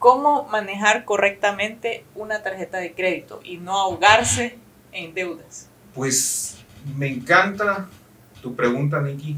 cómo manejar correctamente una tarjeta de crédito y no ahogarse en deudas. Pues me encanta tu pregunta, Nikki.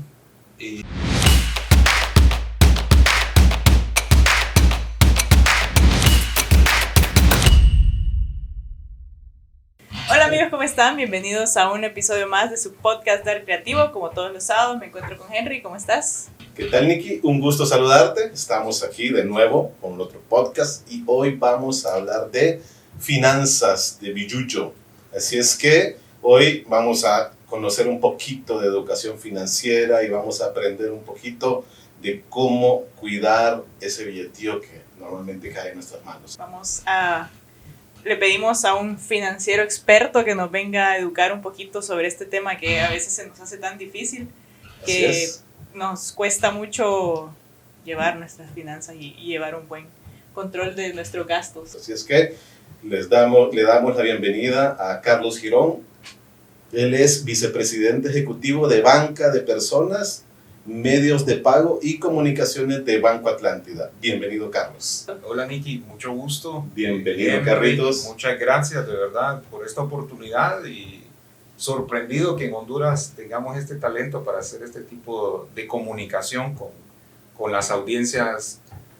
Hola amigos, ¿cómo están? Bienvenidos a un episodio más de su podcast Dar Creativo. Como todos los sábados me encuentro con Henry. ¿Cómo estás? ¿Qué tal, Nikki? Un gusto saludarte. Estamos aquí de nuevo con otro podcast y hoy vamos a hablar de finanzas, de billuyo. Así es que hoy vamos a conocer un poquito de educación financiera y vamos a aprender un poquito de cómo cuidar ese billetío que normalmente cae en nuestras manos. Le pedimos a un financiero experto que nos venga a educar un poquito sobre este tema que a veces se nos hace tan difícil, que nos cuesta mucho llevar nuestras finanzas y llevar un buen control de nuestros gastos. Así es que le damos la bienvenida a Carlos Girón. Él es vicepresidente ejecutivo de Banca de Personas, Medios de Pago y Comunicaciones de Banco Atlántida. Bienvenido, Carlos. Hola, Nikki, mucho gusto. Bienvenido, Carlitos. Muchas gracias, de verdad, por esta oportunidad y sorprendido que en Honduras tengamos este talento para hacer este tipo de comunicación con las audiencias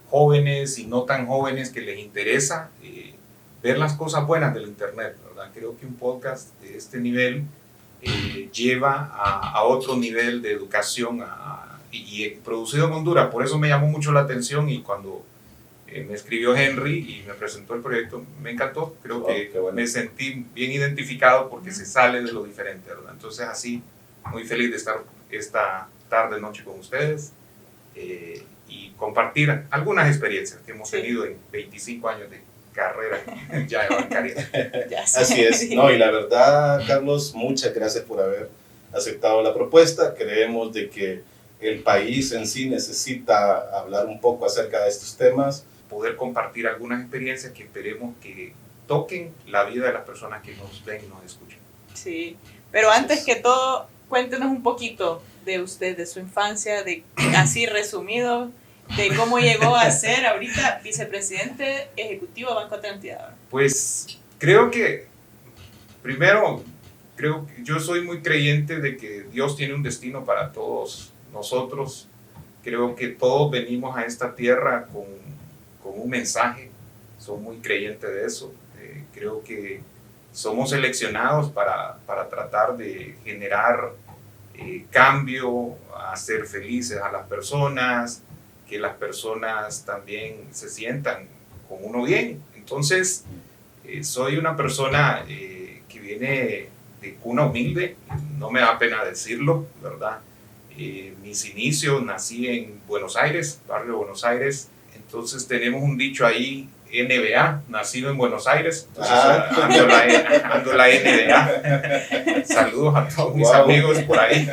jóvenes y no tan jóvenes que les interesa ver las cosas buenas del Internet, ¿verdad? Creo que un podcast de este nivel lleva a otro nivel de educación y producido en Honduras. Por eso me llamó mucho la atención y cuando me escribió Henry y me presentó el proyecto, me encantó. Creo que bueno, me sentí bien identificado porque se sale de lo diferente, ¿verdad? Entonces así, muy feliz de estar esta tarde, noche con ustedes y compartir algunas experiencias que hemos tenido en 25 años de carrera ya de bancaria. Así es, no, y la verdad, Carlos, muchas gracias por haber aceptado la propuesta. Creemos de que el país en sí necesita hablar un poco acerca de estos temas. Poder compartir algunas experiencias que esperemos que toquen la vida de las personas que nos ven y nos escuchan. Sí, pero antes que todo, cuéntenos un poquito de usted, de su infancia, así resumido, de cómo llegó a ser ahorita vicepresidente ejecutivo de Banco Atlántida. Pues creo que, primero, creo que yo soy muy creyente de que Dios tiene un destino para todos nosotros. Creo que todos venimos a esta tierra con un mensaje, soy muy creyente de eso. Creo que somos seleccionados para tratar de generar cambio, hacer felices a las personas, que las personas también se sientan con uno bien. Entonces, soy una persona que viene de cuna humilde, no me da pena decirlo, ¿verdad? Mis inicios, nací en Buenos Aires, barrio Buenos Aires, entonces tenemos un dicho ahí, NBA, nacido en Buenos Aires, entonces ando la NBA. Saludos a todos mis amigos por ahí.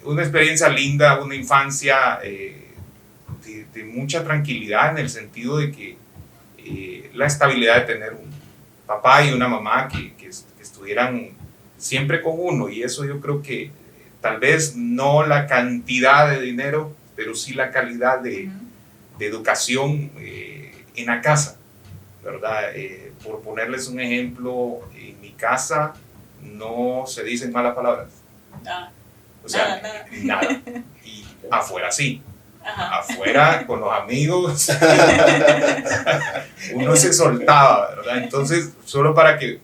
Una experiencia linda, una infancia de mucha tranquilidad en el sentido de que la estabilidad de tener un papá y una mamá que estuvieran siempre con uno, y eso yo creo que tal vez no la cantidad de dinero, pero sí la calidad de educación en la casa, ¿verdad? Por ponerles un ejemplo, en mi casa no se dicen malas palabras. O sea, nada. Y afuera sí. Ajá. Afuera con los amigos uno se soltaba, ¿verdad? Entonces, solo para que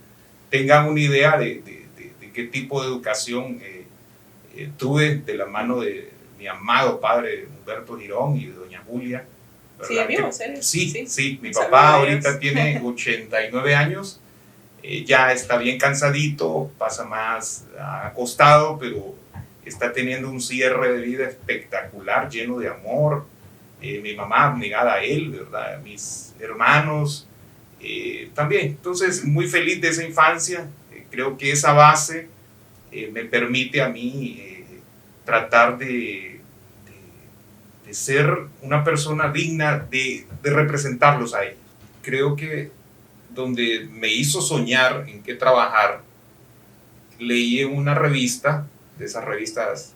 tengan una idea de qué tipo de educación tuve de la mano de mi amado padre Humberto Girón y de doña Julia, ¿verdad? Sí, mi papá ahorita tiene 89 años, ya está bien cansadito, pasa más acostado, pero está teniendo un cierre de vida espectacular, lleno de amor. Mi mamá abnegada a él, ¿verdad? Mis hermanos también. Entonces, muy feliz de esa infancia. Creo que esa base me permite a mí tratar de ser una persona digna de representarlos a ellos. Creo que donde me hizo soñar en qué trabajar, leí en una revista, de esas revistas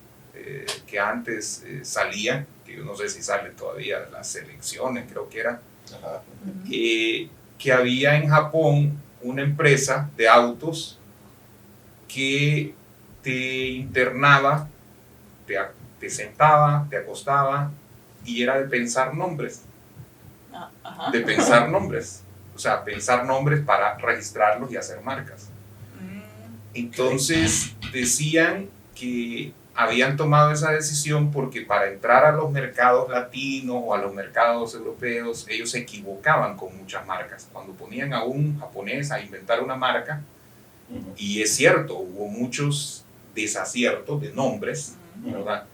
que antes salían, que yo no sé si salen todavía, las selecciones creo que era, Ajá. Que había en Japón una empresa de autos que te internaba, te sentaba, te acostaba y era de pensar nombres. Ajá. De pensar nombres. O sea, pensar nombres para registrarlos y hacer marcas. Entonces decían que habían tomado esa decisión porque para entrar a los mercados latinos o a los mercados europeos, ellos se equivocaban con muchas marcas. Cuando ponían a un japonés a inventar una marca, y es cierto, hubo muchos desaciertos de nombres, ¿verdad?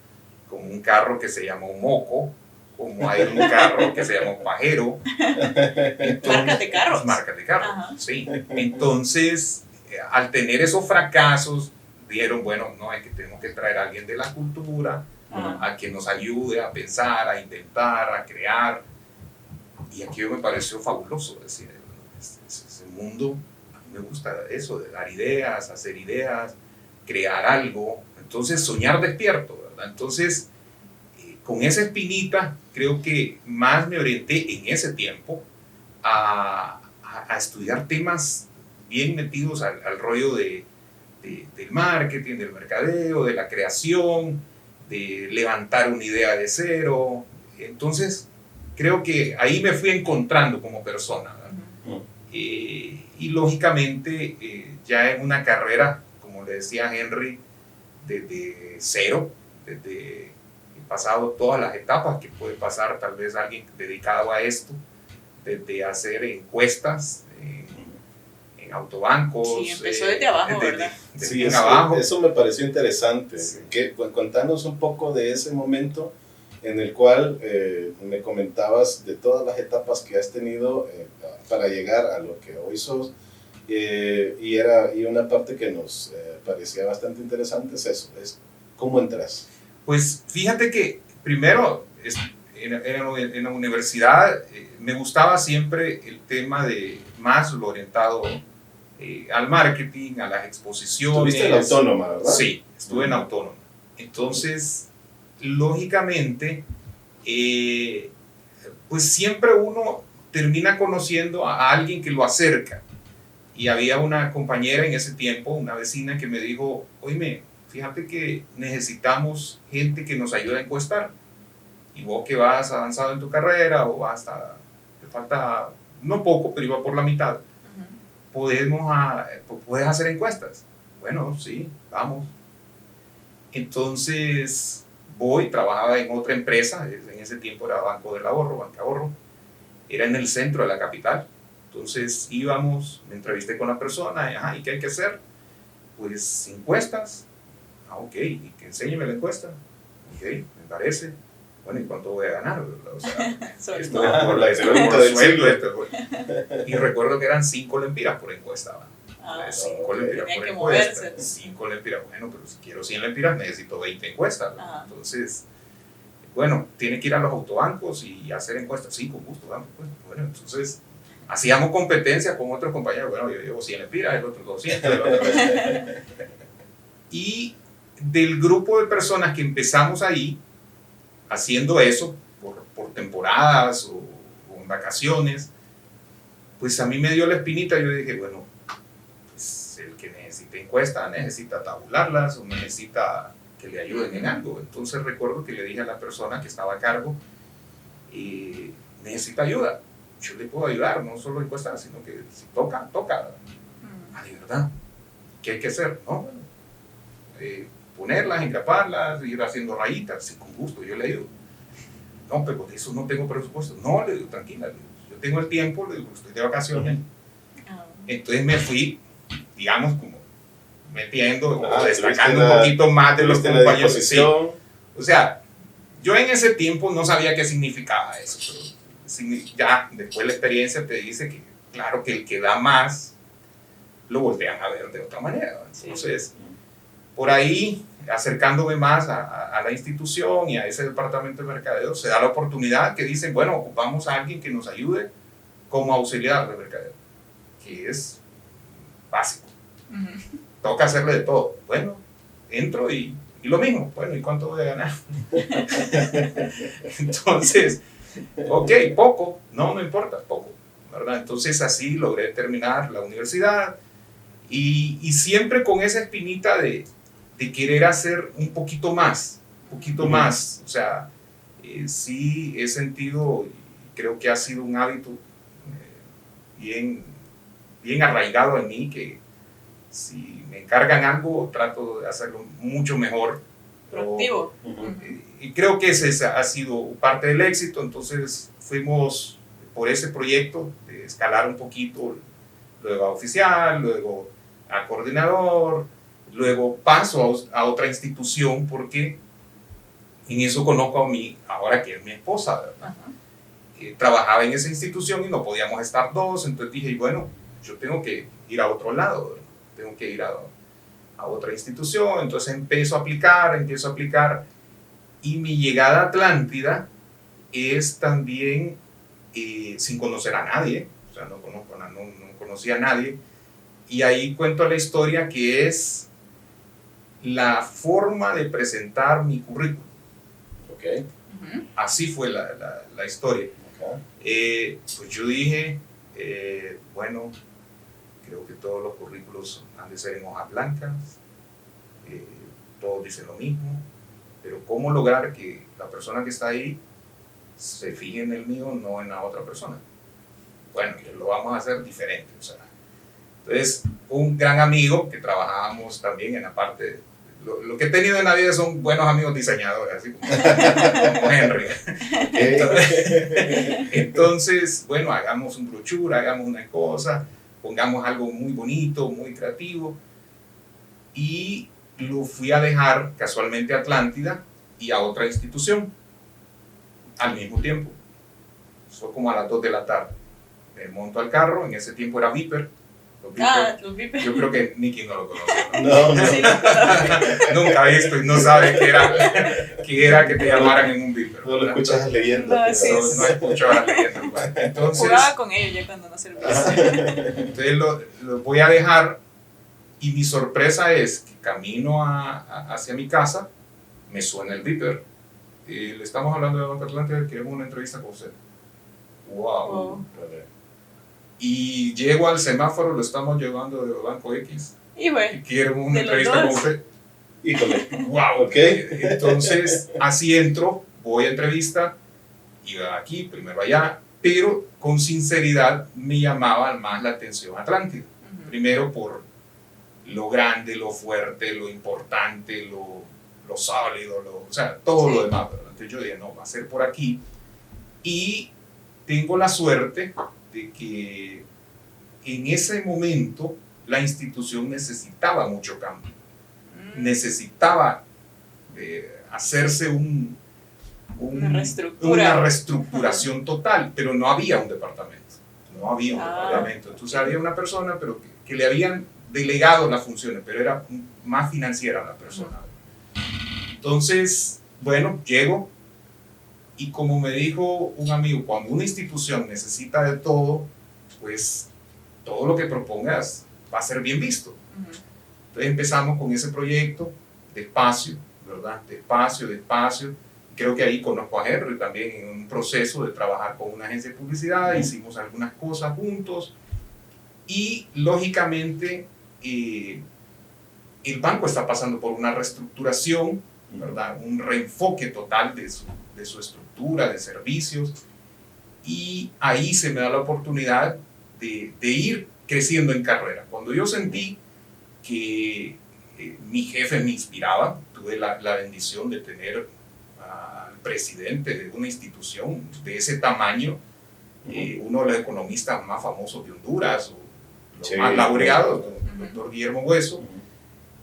Como un carro que se llamó Moco, como hay un carro que se llamó Pajero. Marcas de carros. Marcas de carros, Ajá. sí. Entonces, al tener esos fracasos, dijeron, bueno, no, es que tenemos que traer a alguien de la cultura, a que nos ayude a pensar, a inventar, a crear. Y aquello me pareció fabuloso, es decir, ese mundo, a mí me gusta eso, de dar ideas, hacer ideas, crear algo. Entonces, soñar despierto, ¿verdad? Entonces, con esa espinita, creo que más me orienté en ese tiempo a estudiar temas bien metidos al rollo del marketing, del mercadeo, de la creación, de levantar una idea de cero. Entonces, creo que ahí me fui encontrando como persona. Y lógicamente, ya en una carrera, como le decía Henry, desde cero, desde he pasado todas las etapas que puede pasar tal vez alguien dedicado a esto, desde hacer encuestas en autobancos. Sí, empezó desde abajo, ¿verdad? Sí, abajo. Eso me pareció interesante. Sí. Contanos un poco de ese momento en el cual me comentabas de todas las etapas que has tenido para llegar a lo que hoy sos. Y una parte que nos parecía bastante interesante es eso, es cómo entras. Pues fíjate que primero en la universidad me gustaba siempre el tema de más lo orientado al marketing, a las exposiciones. Estuviste en Autónoma, ¿verdad? Sí, estuve en Autónoma. Entonces, lógicamente, pues siempre uno termina conociendo a alguien que lo acerca. Y había una compañera en ese tiempo, una vecina, que me dijo, oíme, fíjate que necesitamos gente que nos ayude a encuestar. Y vos que vas avanzado en tu carrera o hasta, te falta, no poco, pero iba por la mitad, puedes hacer encuestas. Bueno, sí, vamos. Entonces trabajaba en otra empresa, en ese tiempo era Banco del Ahorro, Banca Ahorro, era en el centro de la capital. Entonces íbamos, me entrevisté con la persona, ¿y qué hay que hacer? Pues encuestas. Ok, y que enséñeme la encuesta. Ok, me parece. Bueno, ¿y cuánto voy a ganar? O sea, esto por la pregunta del sueldo. Y recuerdo que eran 5 lempiras por encuesta. 5 lempiras por encuesta. 5 lempiras. Bueno, pero si quiero 100 lempiras necesito 20 encuestas. Entonces, bueno, tiene que ir a los autobancos y hacer encuestas. Sí, con gusto, vamos. Bueno, entonces hacíamos competencia con otros compañeros. Bueno, yo llevo 100 lempiras, el otro 200, el otro 200. Y del grupo de personas que empezamos ahí, haciendo eso por temporadas o en vacaciones, pues a mí me dio la espinita. Yo dije, bueno, pues el que necesita encuesta necesita tabularlas o necesita que le ayuden en algo. Entonces recuerdo que le dije a la persona que estaba a cargo, necesita ayuda, yo le puedo ayudar, no solo encuestar, sino que si toca. De verdad, ¿qué hay que hacer? No, bueno, ponerlas, engraparlas, ir haciendo rayitas, sí, con gusto, yo le digo. No, pero de eso no tengo presupuesto. No, le digo, tranquila, le digo, yo tengo el tiempo, le digo, estoy de vacaciones. Entonces me fui, digamos, como metiendo, o destacando un poquito más de los compañeros. Sí. O sea, yo en ese tiempo no sabía qué significaba eso, pero ya después la experiencia te dice que, claro, que el que da más, lo voltean a ver de otra manera. Entonces, por ahí, acercándome más a la institución y a ese departamento de mercadeo, se da la oportunidad que dicen, bueno, ocupamos a alguien que nos ayude como auxiliar de mercadeo, que es básico. Toca hacerle de todo. Bueno, entro y lo mismo. Bueno, ¿y cuánto voy a ganar? Entonces, Ok, poco, no importa, poco, ¿verdad? Entonces así logré terminar la universidad y siempre con esa espinita de querer hacer un poquito más, o sea, sí he sentido, y creo que ha sido un hábito bien arraigado en mí, que si me encargan algo, trato de hacerlo mucho mejor. Proactivo. Y creo que ese ha sido parte del éxito. Entonces fuimos por ese proyecto de escalar un poquito, luego a oficial, luego a coordinador, luego paso a otra institución, porque en eso conozco a mí, ahora que es mi esposa, ¿verdad? Trabajaba en esa institución y no podíamos estar dos, entonces dije, bueno, yo tengo que ir a otro lado, ¿verdad? Tengo que ir a otra institución. Entonces empiezo a aplicar, y mi llegada a Atlántida es también sin conocer a nadie, o sea, no conocía a nadie, y ahí cuento la historia, que es la forma de presentar mi currículum. Okay. Así fue la historia. Okay. Pues yo dije, bueno, creo que todos los currículos han de ser en hojas blancas, todos dicen lo mismo, pero ¿cómo lograr que la persona que está ahí se fije en el mío, no en la otra persona? Bueno, lo vamos a hacer diferente. O sea, entonces, un gran amigo que trabajábamos también en la parte, lo que he tenido en la vida son buenos amigos diseñadores, así como Henry. Entonces, bueno, hagamos un brochure, hagamos una cosa, pongamos algo muy bonito, muy creativo, y lo fui a dejar casualmente a Atlántida y a otra institución al mismo tiempo. Fue como a las 2 de la tarde. Me monto al carro, en ese tiempo era Viper. Los Viper. Yo creo que Nicky no lo conoce, ¿no? No. Sí, Nunca ha visto y no sabe qué era que te llamaran en un Viper. No lo escuchas leyendo. No, sí, No escucho las leyendas. Entonces, jugaba con ellos ya cuando no servía. entonces lo voy a dejar, y mi sorpresa es que camino hacia mi casa, me suena el Viper. Le estamos hablando de Banco Atlántida, queremos una entrevista con usted. Wow. Y llego al semáforo, lo estamos llevando de Banco X. Y bueno, Queremos una de los entrevista con dos. usted. Híjole. Wow. Ok. Entonces, así entro, voy a entrevista, iba aquí, primero allá, pero con sinceridad me llamaba más la atención Atlántida. Primero por lo grande, lo fuerte, lo importante, lo sólido, o sea, todo lo demás. Entonces yo dije, no, va a ser por aquí. Y tengo la suerte de que en ese momento la institución necesitaba mucho cambio. Necesitaba hacerse una reestructuración total, pero no había un departamento. Entonces había una persona, pero que le habían delegado las funciones, pero era más financiera la persona. Entonces, bueno, llego, y como me dijo un amigo, cuando una institución necesita de todo, pues todo lo que propongas va a ser bien visto. Entonces empezamos con ese proyecto, despacio, ¿verdad? Despacio. Creo que ahí conozco a Henry también en un proceso de trabajar con una agencia de publicidad, hicimos algunas cosas juntos, y lógicamente el banco está pasando por una reestructuración, ¿verdad? Un reenfoque total de su estructura, de servicios, y ahí se me da la oportunidad de ir creciendo en carrera. Cuando yo sentí que mi jefe me inspiraba, tuve la bendición de tener al presidente de una institución de ese tamaño, uno de los economistas más famosos de Honduras, o los más laureados, el doctor Guillermo Hueso.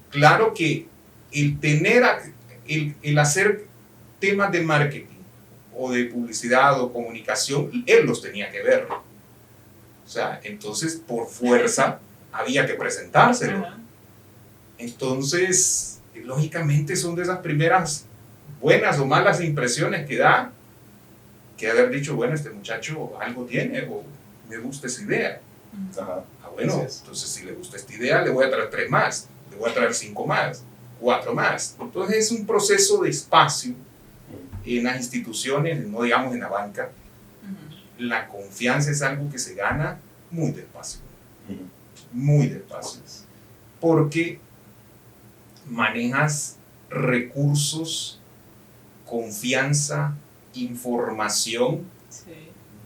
Claro que el hacer temas de marketing o de publicidad o comunicación, él los tenía que ver. O sea, entonces por fuerza había que presentárselo. Entonces, lógicamente son de esas primeras buenas o malas impresiones que da, que haber dicho, bueno, este muchacho algo tiene, o me gusta esa idea. Bueno, entonces si le gusta esta idea, le voy a traer 3 más, le voy a traer 5 más, 4 más. Entonces es un proceso de espacio en las instituciones, no digamos en la banca, la confianza es algo que se gana muy despacio, Ujú. muy despacio, porque manejas recursos, confianza, información Sí.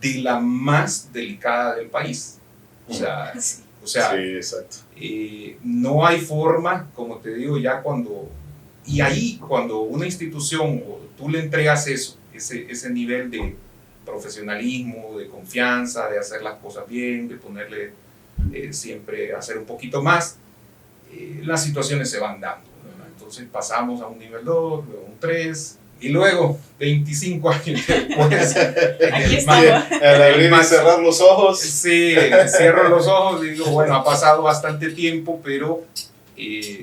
de la más delicada del país. O sea, Sí. Sí, exacto. no hay forma, como te digo, ya cuando... Y ahí, cuando una institución, o tú le entregas eso, ese nivel de profesionalismo, de confianza, de hacer las cosas bien, de ponerle siempre, hacer un poquito más, las situaciones se van dando, ¿verdad? Entonces pasamos a un nivel 2, luego un 3, y luego, 25 años después, Aquí estamos. Al abrir y cerrar los ojos. sí, cierro los ojos y digo, bueno, ha pasado bastante tiempo, pero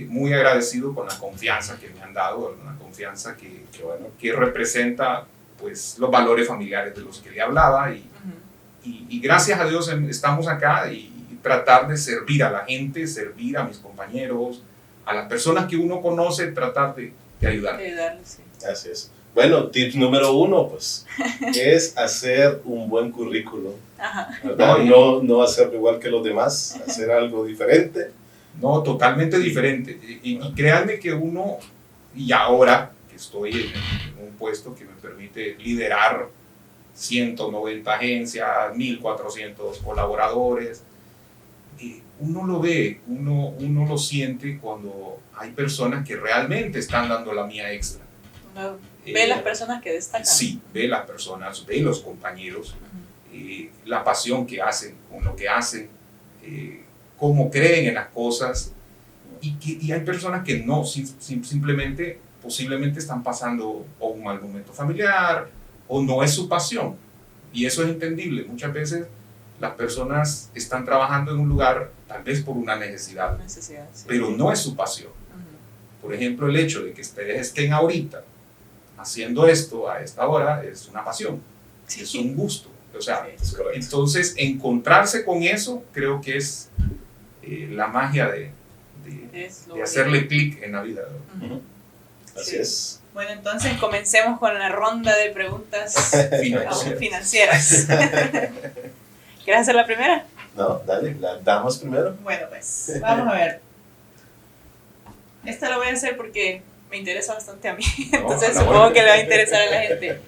muy agradecido con la confianza que me han dado, una confianza que representa pues, los valores familiares de los que le hablaba y gracias a Dios estamos acá y tratar de servir a la gente, servir a mis compañeros, a las personas que uno conoce, tratar de ayudar. Ayudarle, sí. Así es. Bueno, tip número 1, pues, es hacer un buen currículum, Ajá. ¿verdad? No hacerlo igual que los demás, hacer algo diferente. No, totalmente diferente. Y créanme que uno, y ahora que estoy en un puesto que me permite liderar 190 agencias, 1400 colaboradores, uno lo ve, uno lo siente cuando hay personas que realmente están dando la mía extra. Uno ve las personas que destacan. Sí, ve las personas, ve los compañeros, la pasión que hacen con lo que hacen, cómo creen en las cosas, y hay personas que no, simplemente, posiblemente están pasando o un mal momento familiar, o no es su pasión, y eso es entendible. Muchas veces las personas están trabajando en un lugar, tal vez por una necesidad, Sí. pero no es su pasión. Por ejemplo, el hecho de que ustedes estén ahorita haciendo esto a esta hora es una pasión, Sí. es un gusto. O sea, Sí. Es correcto. entonces encontrarse con eso creo que es la magia de hacerle clic en la vida. Ujú. Así Sí. es. Bueno, entonces comencemos con la ronda de preguntas Financiero. financieras. ¿Quieres hacer la primera? No, dale, las damas primero. Bueno, pues vamos a ver. Esta la voy a hacer porque me interesa bastante a mí, entonces la supongo buena. que le va a interesar a la gente.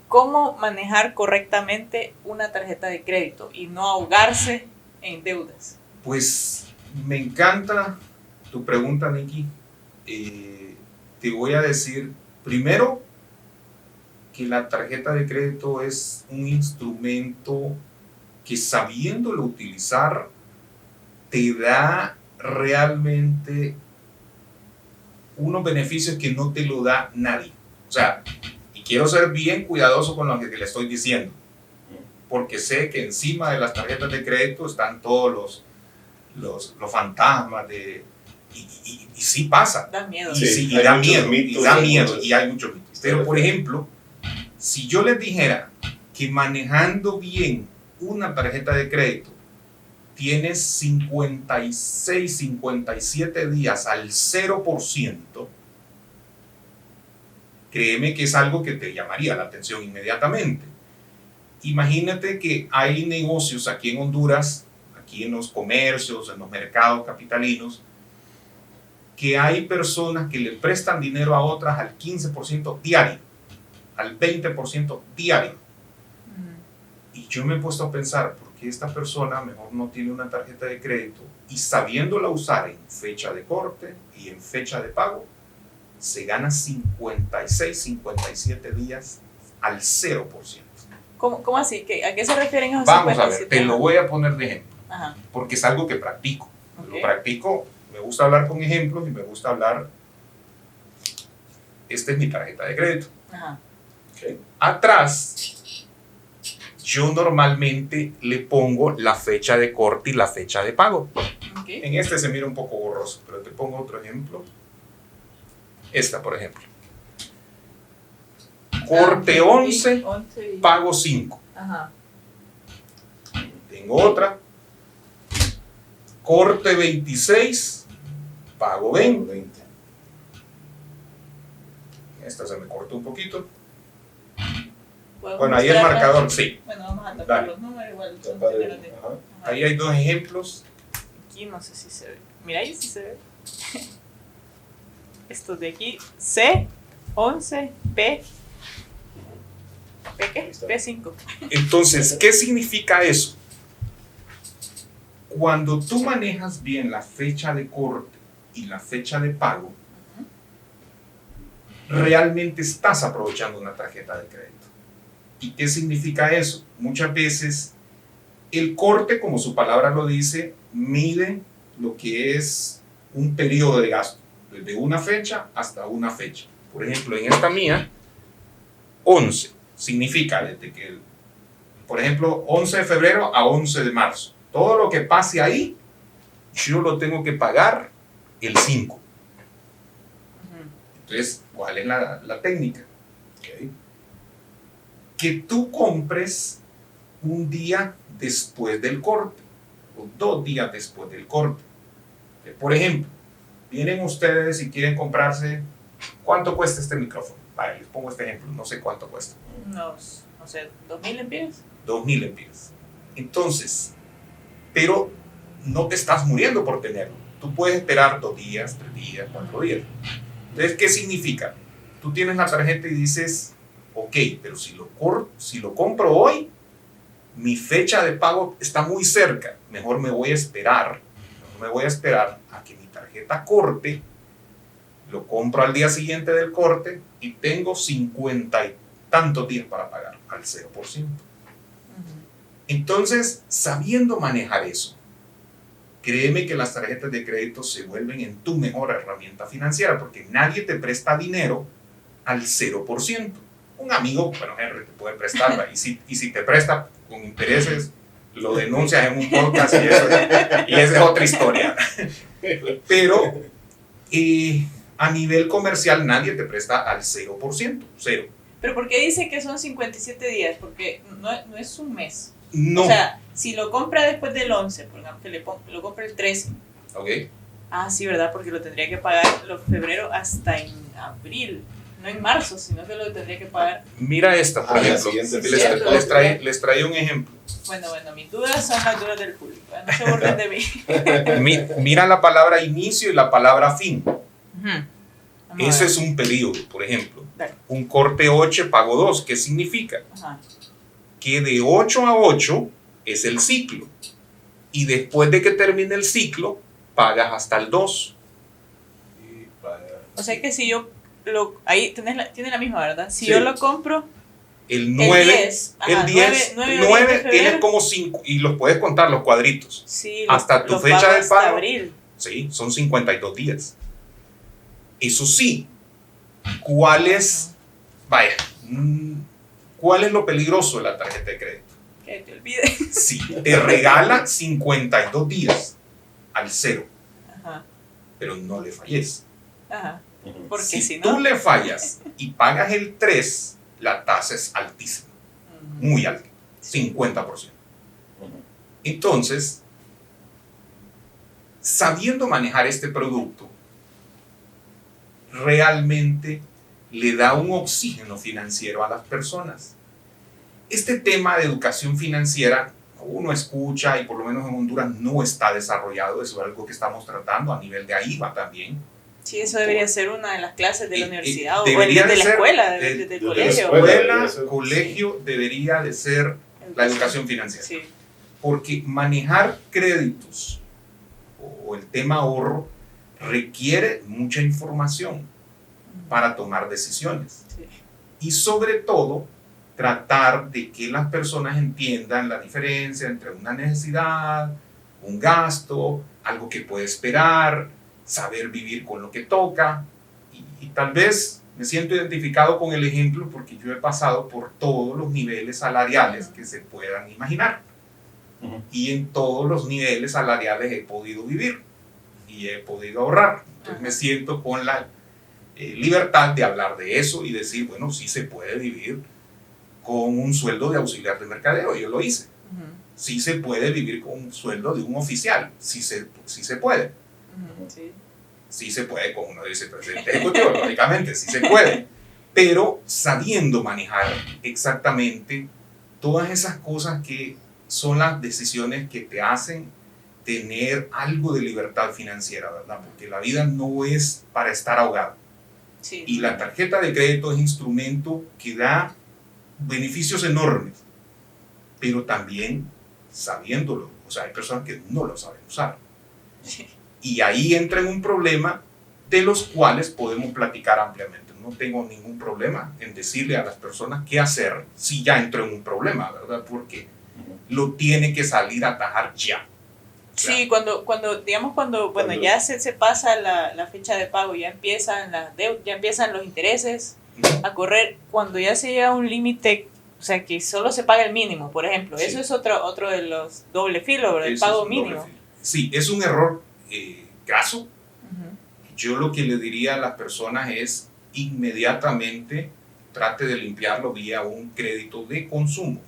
¿Cómo manejar correctamente una tarjeta de crédito y no ahogarse en deudas? Pues me encanta tu pregunta, Nikki. Te voy a decir primero que la tarjeta de crédito es un instrumento que, sabiéndolo utilizar, te da realmente unos beneficios que no te lo da nadie. O sea, y quiero ser bien cuidadoso con lo que le estoy diciendo, porque sé que encima de las tarjetas de crédito están todos los fantasmas de... Y sí pasa. Da miedo. Y, Sí, sí, y hay da muchos miedo, mitos, y da hay miedo, muchos- y hay muchos mitos. Pero, por ejemplo, si yo les dijera que manejando bien una tarjeta de crédito tienes 56, 57 días al 0%, créeme que es algo que te llamaría la atención inmediatamente. Imagínate que hay negocios aquí en Honduras, aquí en los comercios, en los mercados capitalinos, que hay personas que le prestan dinero a otras al 15% diario, al 20% diario. Y yo me he puesto a pensar, ¿por qué esta persona mejor no tiene una tarjeta de crédito y, sabiéndola usar en fecha de corte y en fecha de pago, se gana 56, 57 días al 0%? ¿Cómo así? ¿A qué se refieren esos Vamos a ver, 57? te lo voy a poner de ejemplo, Ajá. porque es algo que practico. Ok. Lo practico, me gusta hablar con ejemplos y me gusta hablar, esta es mi tarjeta de crédito. Ajá. Ok. Atrás, yo normalmente le pongo la fecha de corte y la fecha de pago. Ok. En este se mira un poco borroso, pero te pongo otro ejemplo. Esta, por ejemplo. Corte 11, 11 y... pago 5. Ajá. Tengo otra. Corte 26, pago 20. 20. Esta se me cortó un poquito. Bueno, ahí el marcador, sí. Bueno, vamos a tapar los números igual. Ahí hay dos ejemplos. Aquí no sé si se ve. Mira, ahí sí se ve. Estos de aquí, C, 11, P. ¿P qué? P5. Entonces, ¿qué significa eso? Cuando tú manejas bien la fecha de corte y la fecha de pago, realmente estás aprovechando una tarjeta de crédito. ¿Y qué significa eso? Muchas veces el corte, como su palabra lo dice, mide lo que es un periodo de gasto, desde una fecha hasta una fecha. Por ejemplo, en esta mía, 11 significa desde que, por ejemplo, 11 de febrero a 11 de marzo. Todo lo que pase ahí, yo lo tengo que pagar el 5. Entonces, ¿cuál es la técnica? Okay. Que tú compres un día después del corte o 2 días después del corte. Por ejemplo, vienen ustedes y quieren comprarse, ¿cuánto cuesta este micrófono? Vale, les pongo este ejemplo, no sé cuánto cuesta. No sé, 2.000 lempiras. 2.000 lempiras. Entonces, pero no te estás muriendo por tenerlo. Tú puedes esperar 2 días, 3 días, 4 días. Entonces, ¿qué significa? Tú tienes la tarjeta y dices, ok, pero si lo compro hoy, mi fecha de pago está muy cerca. Mejor me voy a esperar a que mi tarjeta corte, lo compro al día siguiente del corte y tengo 50 y tantos días para pagar al 0%. Entonces, sabiendo manejar eso, créeme que las tarjetas de crédito se vuelven en tu mejor herramienta financiera porque nadie te presta dinero al 0%. Un amigo, bueno, Henry, te puede prestarla y si te presta con intereses, lo denuncias en un podcast y esa es otra historia. Pero a nivel comercial nadie te presta al 0%, cero. ¿Pero por qué dice que son 57 días? Porque no es un mes. No. O sea, si lo compra después del 11, por ejemplo, lo compra el 13. Ok. Ah, sí, ¿verdad? Porque lo tendría que pagar los febrero hasta en abril. No en marzo, sino que lo tendría que pagar. Mira esta, por ejemplo. Les trae un ejemplo. Bueno, mis dudas son las dudas del público. No se burlen de mí. Mira la palabra inicio y la palabra fin. Uh-huh. Ese es un periodo, por ejemplo. Dale. Un corte 8, pago 2. ¿Qué significa? Ajá. Que de 8 a 8 es el ciclo. Y después de que termine el ciclo, pagas hasta el 2. O sea que si yo ahí tiene la misma, ¿verdad? Si yo lo compro el 9, el 10, 9 tienes como 5 y los puedes contar los cuadritos. Sí, hasta tu fecha de pago. Abril. Sí, son 52 días. Eso sí, ¿cuál es lo peligroso de la tarjeta de crédito? Que te olvides. Sí, te regala 52 días al 0. Ajá. Pero no le falles. Ajá. Porque si no, tú le fallas y pagas el 3, la tasa es altísima, muy alta, 50%. Entonces, sabiendo manejar este producto, realmente le da un oxígeno financiero a las personas. Este tema de educación financiera, uno escucha y por lo menos en Honduras no está desarrollado, eso es algo que estamos tratando a nivel de AIVA también. Sí, eso debería ser una de las clases de la universidad o de la escuela, del colegio. Colegio debería de ser la educación financiera. Sí. Porque manejar créditos o el tema ahorro requiere mucha información para tomar decisiones. Sí. Y sobre todo, tratar de que las personas entiendan la diferencia entre una necesidad, un gasto, algo que puede esperar, saber vivir con lo que toca y tal vez me siento identificado con el ejemplo porque yo he pasado por todos los niveles salariales que se puedan imaginar y en todos los niveles salariales he podido vivir y he podido ahorrar. Entonces me siento con la libertad de hablar de eso y decir, bueno, sí se puede vivir con un sueldo de auxiliar de mercadeo, yo lo hice. Sí se puede vivir con un sueldo de un oficial, sí se puede. Sí. Sí se puede con uno de vicepresidente ejecutivo, lógicamente, sí se puede. pero sabiendo manejar exactamente todas esas cosas que son las decisiones que te hacen tener algo de libertad financiera, ¿verdad? Porque la vida no es para estar ahogado. Sí. Y la tarjeta de crédito es instrumento que da beneficios enormes, pero también sabiéndolo. O sea, hay personas que no lo saben usar. Sí. Y ahí entra en un problema de los cuales podemos platicar ampliamente. No tengo ningún problema en decirle a las personas qué hacer si ya entró en un problema, ¿verdad? Porque lo tiene que salir a atajar ya. Sí, cuando bueno, ya se pasa la fecha de pago, ya empiezan ya empiezan los intereses a correr, cuando ya se llega a un límite, o sea, que solo se paga el mínimo, por ejemplo. Sí. Eso es otro de los doble filo, el pago mínimo. Sí, es un error graso. Yo lo que le diría a las personas es inmediatamente trate de limpiarlo vía un crédito de consumo.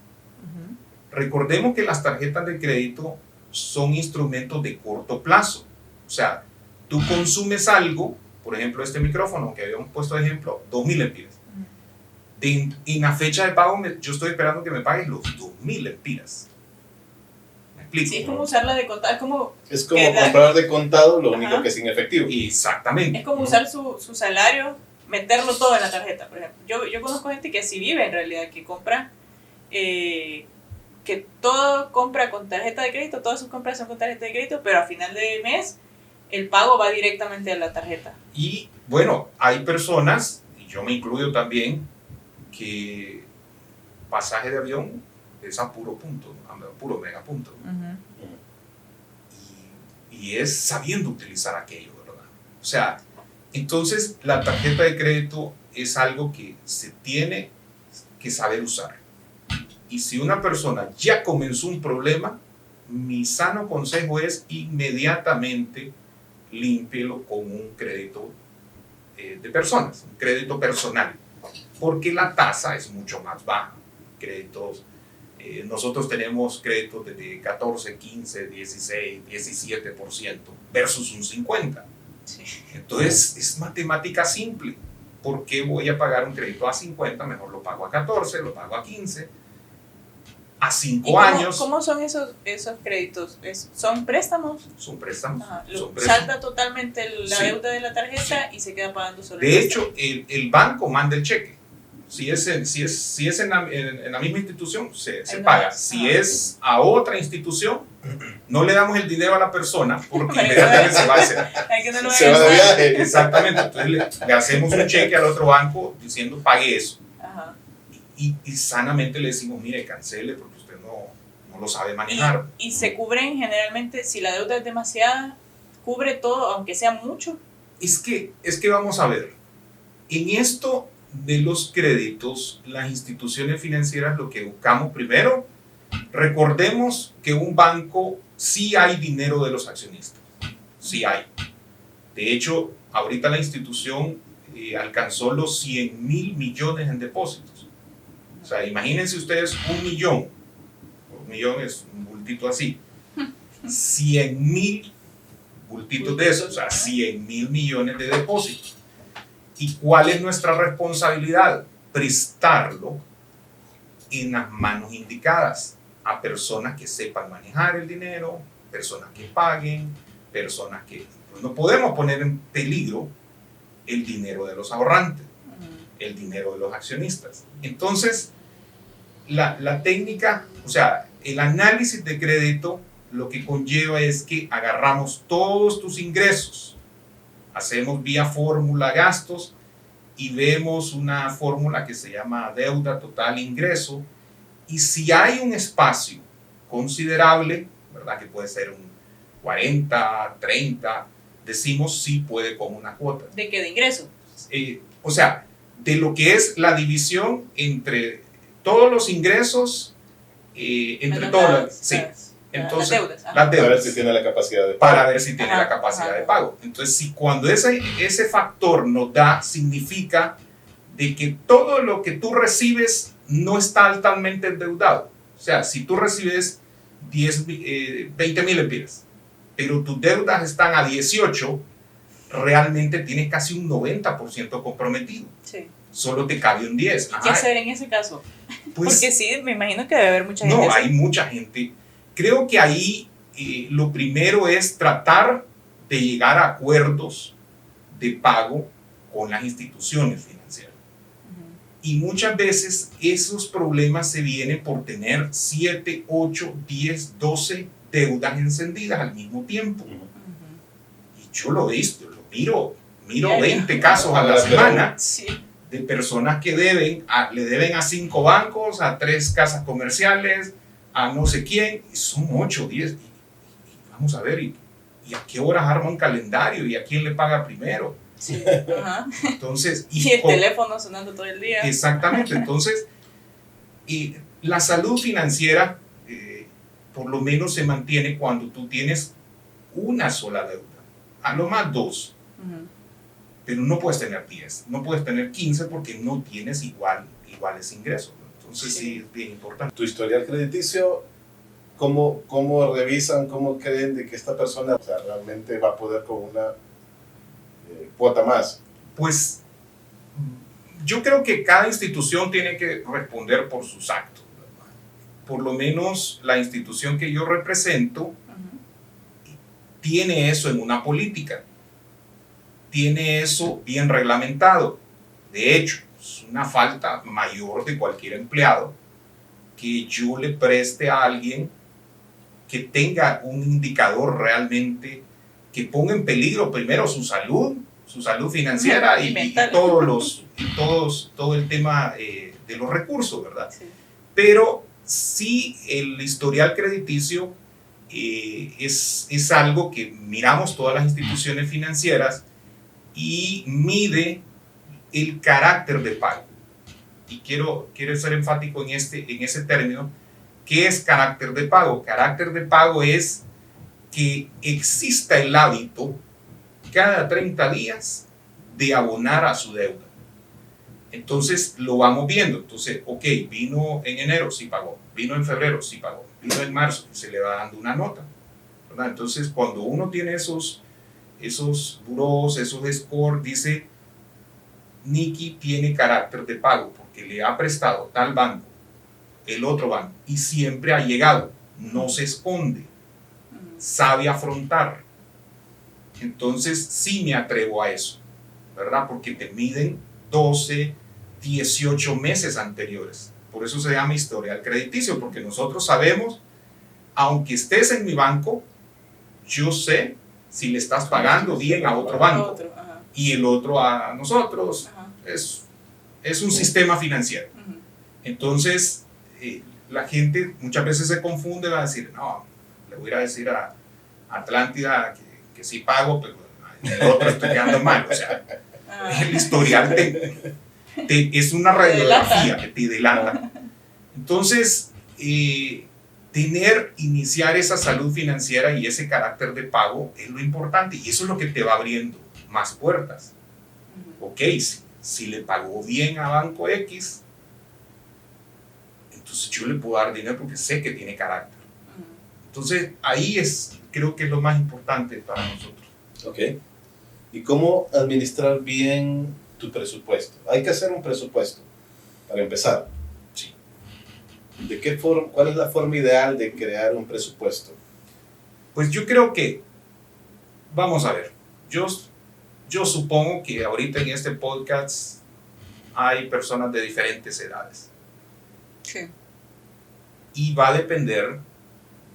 Recordemos que las tarjetas de crédito son instrumentos de corto plazo. O sea, tú consumes algo, por ejemplo este micrófono que habíamos puesto de ejemplo, 2.000 lempiras. En la fecha de pago yo estoy esperando que me paguen los 2.000 lempiras. ¿Me explico? Sí, es como usarla de contado, es como comprar de contado, lo único que es sin efectivo. Exactamente. Es como usar su salario, meterlo todo en la tarjeta, por ejemplo. Yo conozco gente que así vive en realidad, que compra, que todo compra con tarjeta de crédito, todas sus compras son con tarjeta de crédito, pero a final de mes el pago va directamente a la tarjeta. Y bueno, hay personas, y yo me incluyo también, que pasaje de avión es a puro punto, a puro mega punto. Y es sabiendo utilizar aquello, ¿verdad? O sea, entonces la tarjeta de crédito es algo que se tiene que saber usar. Y si una persona ya comenzó un problema, mi sano consejo es inmediatamente límpielo con un crédito de personas, un crédito personal, porque la tasa es mucho más baja. Créditos, nosotros tenemos créditos de 14, 15, 16, 17% versus un 50%. Sí. Entonces es matemática simple. ¿Por qué voy a pagar un crédito a 50? Mejor lo pago a 14, lo pago a 15. A 5 años. ¿Cómo son esos créditos? ¿Son préstamos? Son préstamos. Son préstamos. Salta totalmente la deuda de la tarjeta y se queda pagando solo. De hecho, el banco manda el cheque. Si es en la misma institución, se paga. Si es a otra institución, no le damos el dinero a la persona porque inmediatamente se va a hacer. Se va de viaje. Exactamente. Entonces le hacemos un cheque al otro banco diciendo pague eso. Y sanamente le decimos, mire, cancele porque usted no lo sabe manejar. Y se cubren generalmente, si la deuda es demasiada, cubre todo, aunque sea mucho. Es que vamos a ver, en esto de los créditos, las instituciones financieras lo que buscamos primero, recordemos que un banco sí hay dinero de los accionistas, sí hay. De hecho, ahorita la institución alcanzó los 100.000 millones en depósitos. O sea, imagínense ustedes 1 millón. 1 millón es un bultito así. 100.000 bultitos de eso, o sea, 100.000 millones de depósitos. ¿Y cuál es nuestra responsabilidad? Prestarlo en las manos indicadas a personas que sepan manejar el dinero, personas que paguen, personas que... Pues no podemos poner en peligro el dinero de los ahorrantes, el dinero de los accionistas. Entonces, la técnica, o sea, el análisis de crédito lo que conlleva es que agarramos todos tus ingresos, hacemos vía fórmula gastos y vemos una fórmula que se llama deuda total ingreso, y si hay un espacio considerable, ¿verdad? Que puede ser un 40, 30, decimos sí puede con una cuota. ¿De qué? ¿De ingreso? O sea, de lo que es la división entre todos los ingresos, entre todas sí. Entonces, las deudas. Las deudas. Para ver si tiene la capacidad de pago. Para ver si tiene la capacidad de pago. Entonces, si cuando ese factor nos da, significa de que todo lo que tú recibes no está altamente endeudado. O sea, si tú recibes 20.000 lempiras, pero tus deudas están a 18, realmente tienes casi un 90% comprometido. Sí. O solo te cabe un 10. ¿Qué hacer en ese caso? Pues, porque sí, me imagino que debe haber mucha gente. No, hay mucha gente. Creo que ahí lo primero es tratar de llegar a acuerdos de pago con las instituciones financieras. Y muchas veces esos problemas se vienen por tener 7, 8, 10, 12 deudas encendidas al mismo tiempo. Y yo lo he visto, lo miro 20 casos a la semana de personas que le deben a 5 bancos, a 3 casas comerciales, a no sé quién, y son 8, 10. Y vamos a ver, ¿y a qué horas arma un calendario? ¿Y a quién le paga primero? Sí. Entonces, y el teléfono sonando todo el día. Exactamente. Entonces, la salud financiera por lo menos se mantiene cuando tú tienes una sola deuda, a lo más 2. Pero no puedes tener 10, no puedes tener 15 porque no tienes iguales ingresos. Entonces sí es bien importante. Tu historial crediticio, ¿cómo revisan, cómo creen de que esta persona, o sea, realmente va a poder con una cuota más? Pues yo creo que cada institución tiene que responder por sus actos, ¿verdad? Por lo menos la institución que yo represento tiene eso en una política, tiene eso bien reglamentado. De hecho, es una falta mayor de cualquier empleado que yo le preste a alguien que tenga un indicador realmente que ponga en peligro primero su salud financiera y todo el tema de los recursos, ¿verdad? Sí. Pero sí, el historial crediticio es algo que miramos todas las instituciones financieras y mide el carácter de pago. Y quiero ser enfático en ese término. ¿Qué es carácter de pago? Carácter de pago es que exista el hábito cada 30 días de abonar a su deuda. Entonces lo vamos viendo. Entonces, ok, vino en enero, sí pagó. Vino en febrero, sí pagó. Vino en marzo, se le va dando una nota, ¿verdad? Entonces, cuando uno tiene esos buros, esos scores, dice, Nicky tiene carácter de pago porque le ha prestado tal banco, el otro banco, y siempre ha llegado, no se esconde, sabe afrontar. Entonces sí me atrevo a eso, ¿verdad? Porque te miden 12, 18 meses anteriores. Por eso se llama historial crediticio, porque nosotros sabemos, aunque estés en mi banco, yo sé si le estás pagando bien a otro banco y el otro a nosotros. Es un sistema financiero. Entonces, la gente muchas veces se confunde, va a decir, no, le voy a decir a Atlántida que sí pago, pero el otro estoy quedando mal. O sea, el historial es una radiografía que te delata. Entonces, iniciar esa salud financiera y ese carácter de pago es lo importante, y eso es lo que te va abriendo más puertas. Ok, si le pagó bien a Banco X, entonces yo le puedo dar dinero porque sé que tiene carácter. Entonces ahí creo que es lo más importante para nosotros. Ok. ¿Y cómo administrar bien tu presupuesto? Hay que hacer un presupuesto para empezar. Sí. ¿De qué forma? ¿Cuál es la forma ideal de crear un presupuesto? Pues yo creo que, vamos a ver, yo supongo que ahorita en este podcast hay personas de diferentes edades. Sí. Y va a depender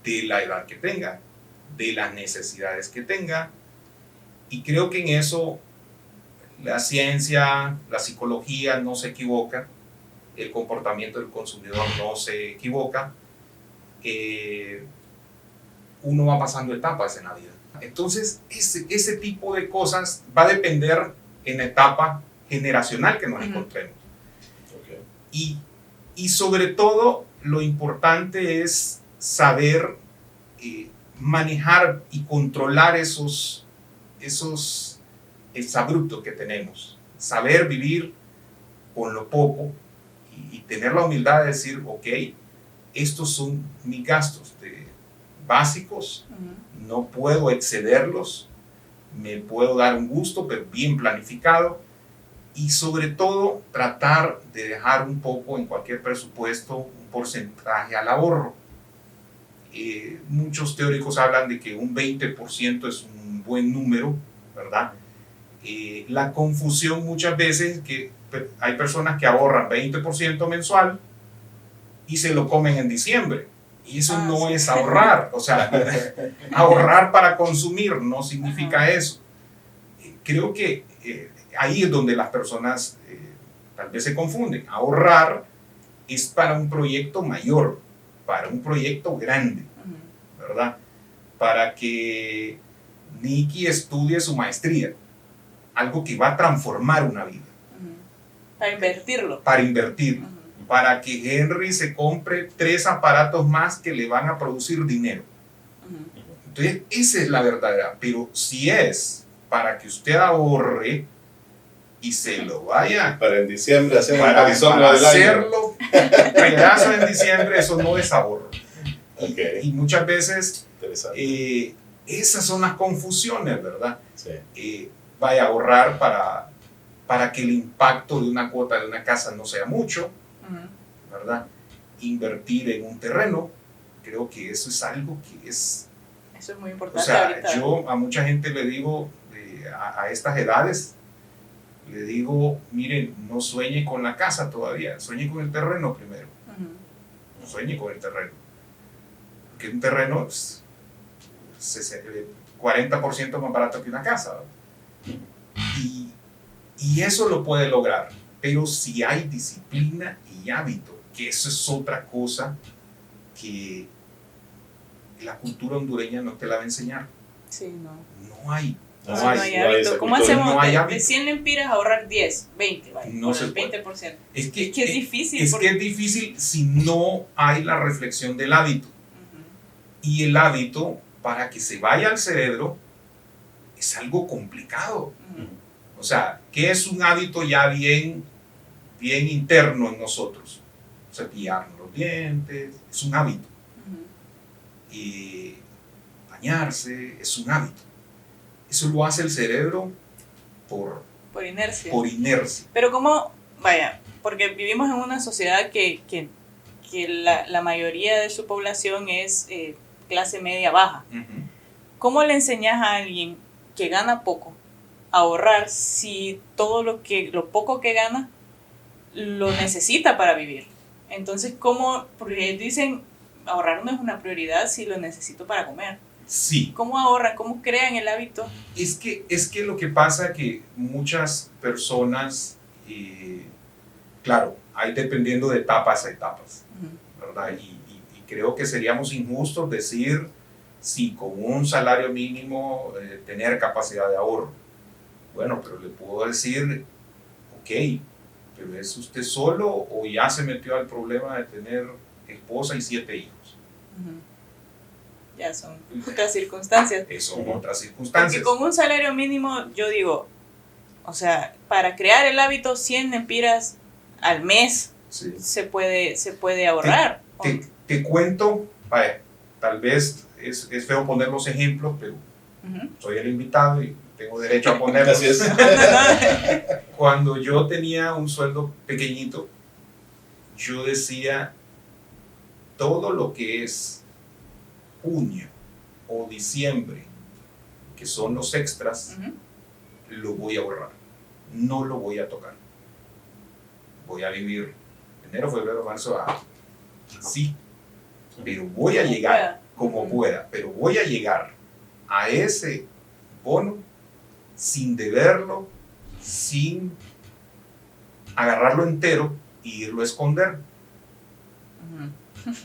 de la edad que tenga, de las necesidades que tenga. Y creo que en eso la ciencia, la psicología no se equivoca, el comportamiento del consumidor no se equivoca. Uno va pasando etapas en la vida. Entonces, ese tipo de cosas va a depender en la etapa generacional que nos encontremos. Okay. Y sobre todo, lo importante es saber manejar y controlar esos exabruptos que tenemos. Saber vivir con lo poco y tener la humildad de decir, ok, estos son mis gastos básicos, no puedo excederlos, me puedo dar un gusto, pero bien planificado, Y sobre todo, tratar de dejar un poco en cualquier presupuesto un porcentaje al ahorro. Muchos teóricos hablan de que un 20% es un buen número, ¿verdad? La confusión muchas veces es que hay personas que ahorran 20% mensual y se lo comen en diciembre. Y eso no sí. es ahorrar. O sea, ahorrar para consumir no significa eso. Creo que ahí es donde las personas tal vez se confunden. Ahorrar es para un proyecto mayor, para un proyecto grande, ¿verdad? Para que Nikki estudie su maestría, algo que va a transformar una vida. Para invertirlo. Para invertirlo. Para que Henry se compre 3 aparatos más que le van a producir dinero. Entonces, esa es la verdadera. Pero si es para que usted ahorre y se lo vaya para en diciembre hacer para hacerlo pedazo en diciembre, eso no es ahorro. Okay. Y muchas veces esas son las confusiones, ¿verdad? Sí. Vaya a ahorrar para que el impacto de una cuota de una casa no sea mucho, ¿verdad? Invertir en un terreno, creo que eso es algo que es... Eso es muy importante. O sea, ahorita. yo a mucha gente le digo, a estas edades, le digo, miren, no sueñe con la casa todavía, sueñe con el terreno primero. Sueñe con el terreno. Porque un terreno es 40% más barato que una casa. Y eso lo puede lograr, pero si hay disciplina y hábito, que eso es otra cosa que la cultura hondureña no te la va a enseñar. Sí, no. No hay. No hay hábito. ¿Cómo hacemos no hay de 100 lempiras ahorrar 10, 20? Vaya, no se el puede. 20%. Es que es difícil. Es que es difícil si no hay la reflexión del hábito. Y el hábito, para que se vaya al cerebro, es algo complicado. O sea, ¿qué es un hábito ya bien interno en nosotros? Cepillarnos los dientes, es un hábito. Y bañarse, es un hábito. Eso lo hace el cerebro por inercia. Por inercia. Pero ¿cómo? Vaya, porque vivimos en una sociedad que la mayoría de su población es clase media baja. ¿Cómo le enseñas a alguien que gana poco a ahorrar si todo lo poco que gana lo necesita para vivir? Entonces, ¿cómo? Porque dicen, ahorrar no es una prioridad si lo necesito para comer. Sí. ¿Cómo ahorran? ¿Cómo crean el hábito? Es que lo que pasa es que muchas personas, claro, hay dependiendo de etapas a etapas, ¿verdad? Y creo que seríamos injustos decir si con un salario mínimo tener capacidad de ahorro. Bueno, pero le puedo decir, ok, pero ¿es usted solo o ya se metió al problema de tener esposa y 7 hijos? Ya son otras circunstancias. Son otras circunstancias. Porque con un salario mínimo, yo digo, o sea, para crear el hábito, 100 lempiras al mes sí. se puede ahorrar. Te cuento, vaya, tal vez es feo poner los ejemplos, pero soy el invitado y tengo derecho a ponerlos. Así es. Cuando yo tenía un sueldo pequeñito, yo decía, todo lo que es junio o diciembre, que son los extras, lo voy a ahorrar. No lo voy a tocar. Voy a vivir enero, febrero, marzo, sí, pero voy a llegar como pueda, pero voy a llegar a ese bono sin deberlo, sin agarrarlo entero y irlo a esconder.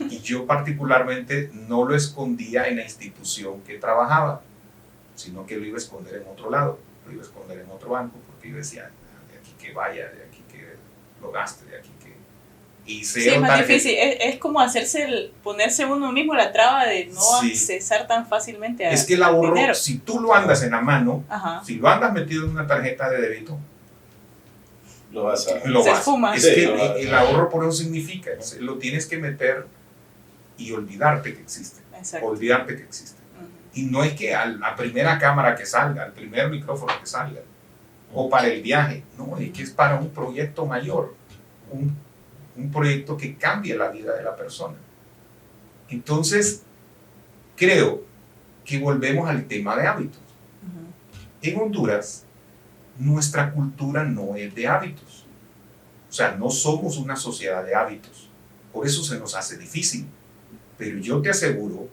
Y yo particularmente no lo escondía en la institución que trabajaba, sino que lo iba a esconder en otro lado, lo iba a esconder en otro banco, porque yo decía, de aquí que vaya, de aquí que lo gaste, de aquí que... Y sí, es más difícil, es como ponerse uno mismo la traba de no accesar tan fácilmente a es que el ahorro, dinero. Si tú lo andas en la mano, si lo andas metido en una tarjeta de débito, lo vas a... Se esfuma. Es que el ahorro por eso significa, lo tienes que meter y olvidarte que existe. Exacto. Olvidarte que existe. Y no es que a la primera cámara que salga, al primer micrófono que salga, o para el viaje. No, es que es para un proyecto mayor, un proyecto que cambie la vida de la persona. Entonces, creo que volvemos al tema de hábitos. En Honduras, nuestra cultura no es de hábitos. O sea, no somos una sociedad de hábitos. Por eso se nos hace difícil. Pero yo te aseguro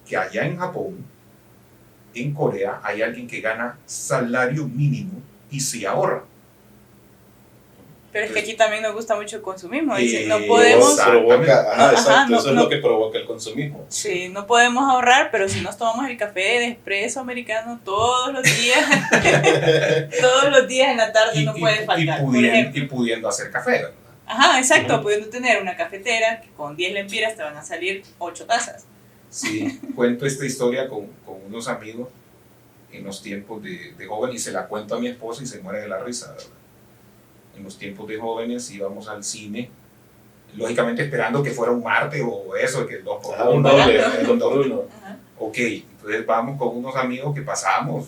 que allá en Japón, en Corea, hay alguien que gana salario mínimo y sí ahorra. Pero es que aquí también nos gusta mucho el consumismo. Dice, no Eso podemos... provoca, exacto, no, eso es lo que provoca el consumismo. Sí, no podemos ahorrar, pero si nos tomamos el café de espresso americano todos los días, todos los días en la tarde no puede faltar. Y pudiendo hacer café, ¿verdad? Ajá, exacto, pudiendo tener una cafetera que con 10 lempiras te van a salir 8 tazas. Sí, cuento esta historia con unos amigos en los tiempos de joven y se la cuento a mi esposa y se muere de la risa, ¿verdad? En los tiempos de jóvenes íbamos al cine, lógicamente esperando que fuera un martes o eso, que el 2 por 1. Un doble, el 2 por 1. Ok, entonces vamos con unos amigos que pasamos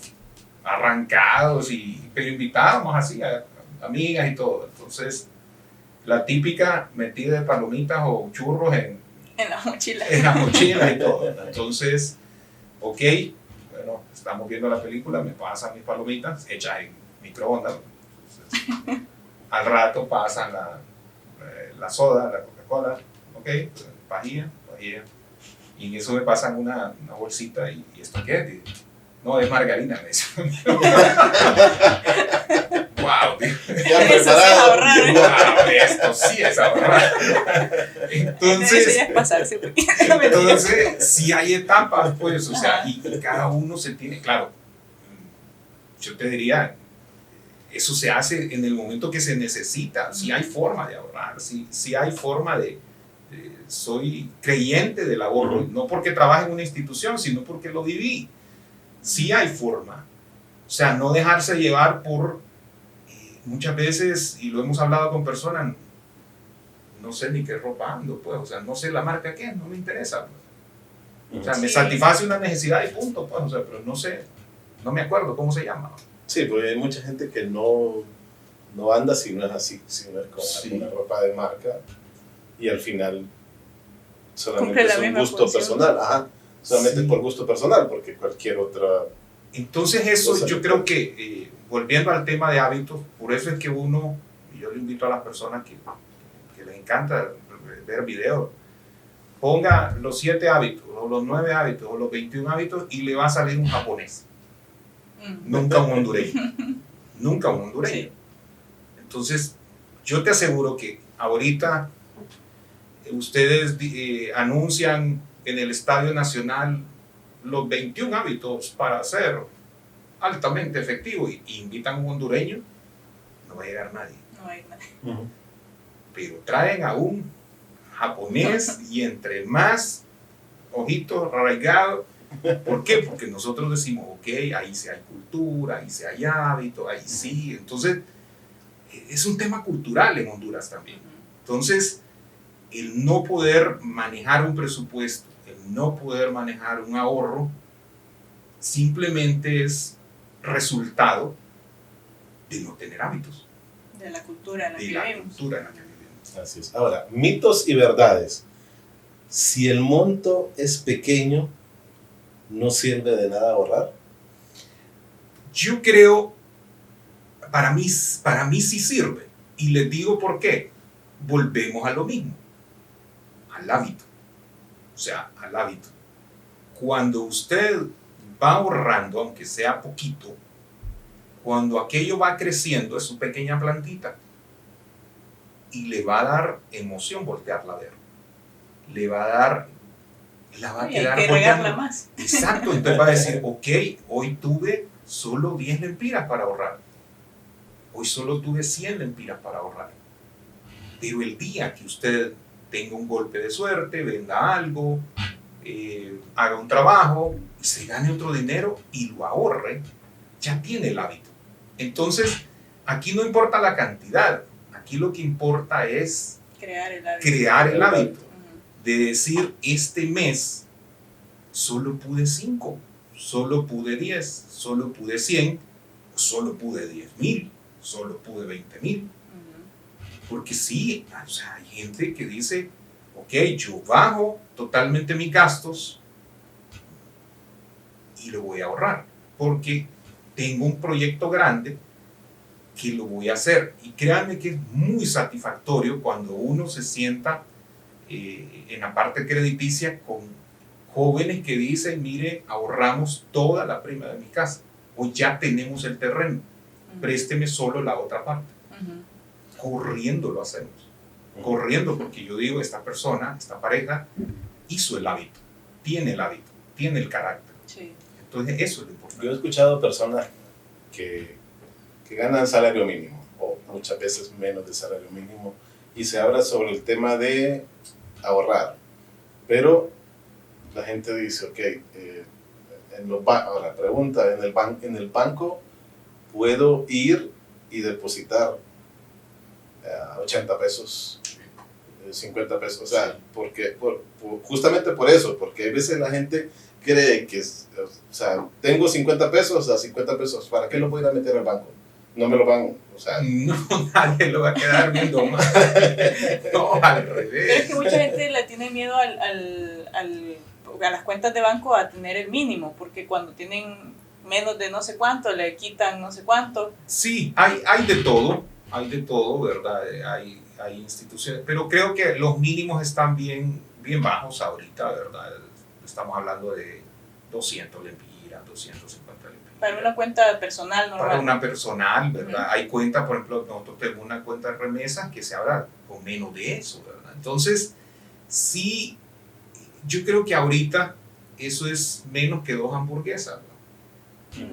arrancados, pero invitábamos así a amigas y todo. Entonces, la típica metida de palomitas o churros en la mochila. En la mochila y todo. Entonces, ok, bueno, estamos viendo la película, me pasan mis palomitas hechas en microondas. Entonces, al rato pasan la soda, la Coca-Cola, ok, pajilla, y en eso me pasan una bolsita y ¿esto qué es? No, es margarina, me dice. Wow, tío. Ya Eso sí es ahorrar. Wow, esto sí es ahorrar. Entonces, Eso ya es pasarse. Entonces, si hay etapas, pues, o sea, y cada uno se tiene, claro, yo te diría, eso se hace en el momento que se necesita, si hay forma de ahorrar, si hay forma soy creyente del ahorro, no porque trabaje en una institución, sino porque lo viví. Si hay forma, o sea, no dejarse llevar por, muchas veces, y lo hemos hablado con personas, no sé ni qué ropa ando, pues, o sea, no sé la marca que es, no me interesa, pues. O sea, me satisface una necesidad y punto, pues, o sea, pero no sé, no me acuerdo cómo se llama. Sí, porque hay mucha gente que no anda si no es así, si no es con alguna ropa de marca, y al final solamente es un gusto personal, solamente por gusto personal, porque cualquier otra... Entonces eso yo creo que, volviendo al tema de hábitos, por eso es que uno, y yo le invito a las personas que les encanta ver videos, ponga los 7 hábitos, o los 9 hábitos, o los 21 hábitos, y le va a salir un japonés. Nunca un hondureño. Nunca un hondureño. Sí. Entonces, yo te aseguro que ahorita ustedes anuncian en el Estadio Nacional los 21 hábitos para ser altamente efectivo y invitan a un hondureño, no va a llegar nadie. No va a llegar nadie. Pero traen a un japonés y entre más ojitos arraigados. ¿Por qué? Porque nosotros decimos, ok, ahí sí hay cultura, ahí sí hay hábito, ahí sí. Entonces, es un tema cultural en Honduras también. Entonces, el no poder manejar un presupuesto, el no poder manejar un ahorro, simplemente es resultado de no tener hábitos. De la cultura en la que vivimos. Así es. Ahora, mitos y verdades. Si el monto es pequeño, ¿no sirve de nada ahorrar? Yo creo, para mí sí sirve. Y les digo por qué. Volvemos a lo mismo. Al hábito. O sea, al hábito. Cuando usted va ahorrando, aunque sea poquito, cuando aquello va creciendo, es su pequeña plantita. Y le va a dar emoción voltearla a ver. Le va a dar... la va a quedar hay que regarla más. Exacto, entonces va a decir, ok, hoy tuve solo 10 lempiras para ahorrar. Hoy solo tuve 100 lempiras para ahorrar. Pero el día que usted tenga un golpe de suerte, venda algo, haga un trabajo, se gane otro dinero y lo ahorre, ya tiene el hábito. Entonces, aquí no importa la cantidad, aquí lo que importa es crear el hábito. De decir, este mes solo pude 5, solo pude 10, solo pude 100, solo pude 10,000, solo pude 20,000. Porque sí, o sea, hay gente que dice, ok, yo bajo totalmente mis gastos y lo voy a ahorrar, porque tengo un proyecto grande que lo voy a hacer. Y créanme que es muy satisfactorio cuando uno se sienta en la parte crediticia con jóvenes que dicen, mire, ahorramos toda la prima de mi casa, o ya tenemos el terreno, présteme solo la otra parte. Corriendo lo hacemos, corriendo, porque yo digo, esta persona, esta pareja, hizo el hábito, tiene el carácter. Sí. Entonces eso es lo importante. Yo he escuchado personas que ganan salario mínimo, o muchas veces menos de salario mínimo, y se habla sobre el tema de ahorrar, pero la gente dice, ok, ahora pregunta, en el banco puedo ir y depositar 80 pesos, 50 pesos, o sea, porque, justamente por eso, porque a veces la gente cree que, o sea, tengo 50 pesos, o sea, 50 pesos, ¿para qué los voy a ir a meter al banco? No me lo van, o sea... No, nadie lo va a quedar viendo más. No, al revés. Pero es que mucha gente le tiene miedo a las cuentas de banco a tener el mínimo, porque cuando tienen menos de no sé cuánto, le quitan no sé cuánto. Sí, hay de todo, ¿verdad? Hay instituciones, pero creo que los mínimos están bien bajos ahorita, ¿verdad? Estamos hablando de 200 lempiras, 250 lempiras. Para una cuenta personal normal. Para una personal, ¿verdad? Hay cuentas, por ejemplo, nosotros tenemos una cuenta de remesas que se abra con menos de eso, ¿verdad? Entonces, sí, yo creo que ahorita eso es menos que 2 hamburguesas, ¿verdad?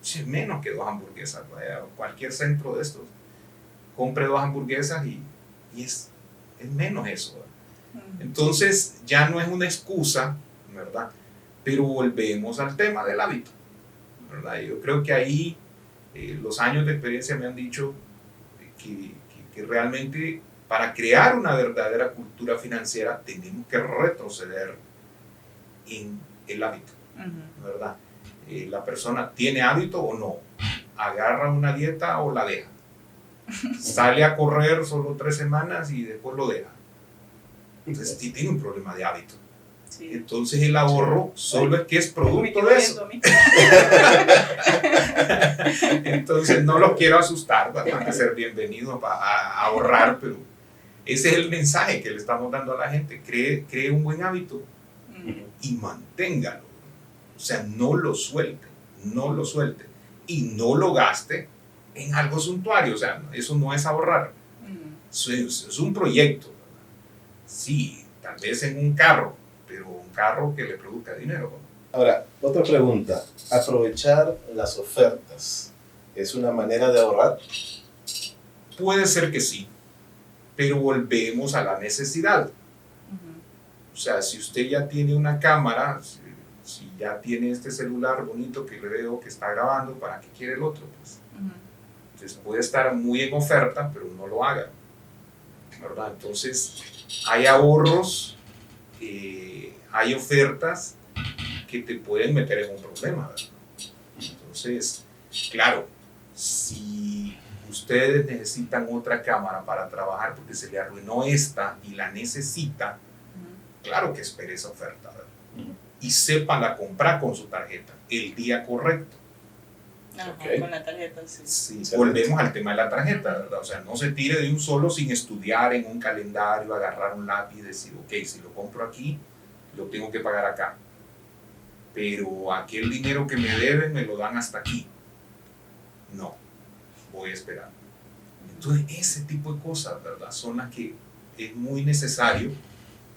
Sí, menos que 2 hamburguesas, vaya, cualquier centro de estos, compre 2 hamburguesas y es menos eso, ¿verdad? Entonces, ya no es una excusa, ¿verdad? Pero volvemos al tema del hábito, ¿verdad? Yo creo que ahí los años de experiencia me han dicho que realmente para crear una verdadera cultura financiera tenemos que retroceder en el hábito, ¿verdad? La persona tiene hábito o no, agarra una dieta o la deja, sale a correr solo 3 semanas y después lo deja. Entonces tiene un problema de hábito. Sí. Entonces el ahorro solo es que es producto de eso. Entonces no los quiero asustar, van a ser bienvenidos a ahorrar, pero ese es el mensaje que le estamos dando a la gente. Cree un buen hábito y manténgalo. O sea, no lo suelte y no lo gaste en algo suntuario. O sea, eso no es ahorrar. Eso es un proyecto. Sí, tal vez en un carro, pero un carro que le produzca dinero. Ahora, otra pregunta. ¿Aprovechar las ofertas es una manera de ahorrar? Puede ser que sí, pero volvemos a la necesidad. O sea, si usted ya tiene una cámara, si ya tiene este celular bonito que le veo que está grabando, ¿para qué quiere el otro? Pues, entonces puede estar muy en oferta, pero no lo haga, ¿verdad? Entonces hay ahorros, hay ofertas que te pueden meter en un problema, ¿verdad? Entonces, claro, si ustedes necesitan otra cámara para trabajar porque se le arruinó esta y la necesita, claro que espere esa oferta, ¿verdad? Y sépanla comprar con su tarjeta el día correcto. Ajá, con la tarjeta, sí. Sí, volvemos al tema de la tarjeta, ¿verdad? O sea, no se tire de un solo sin estudiar en un calendario, agarrar un lápiz y decir, ok, si lo compro aquí, lo tengo que pagar acá. Pero aquel dinero que me deben me lo dan hasta aquí. No, voy a esperar. Entonces, ese tipo de cosas, ¿verdad? Son las que es muy necesario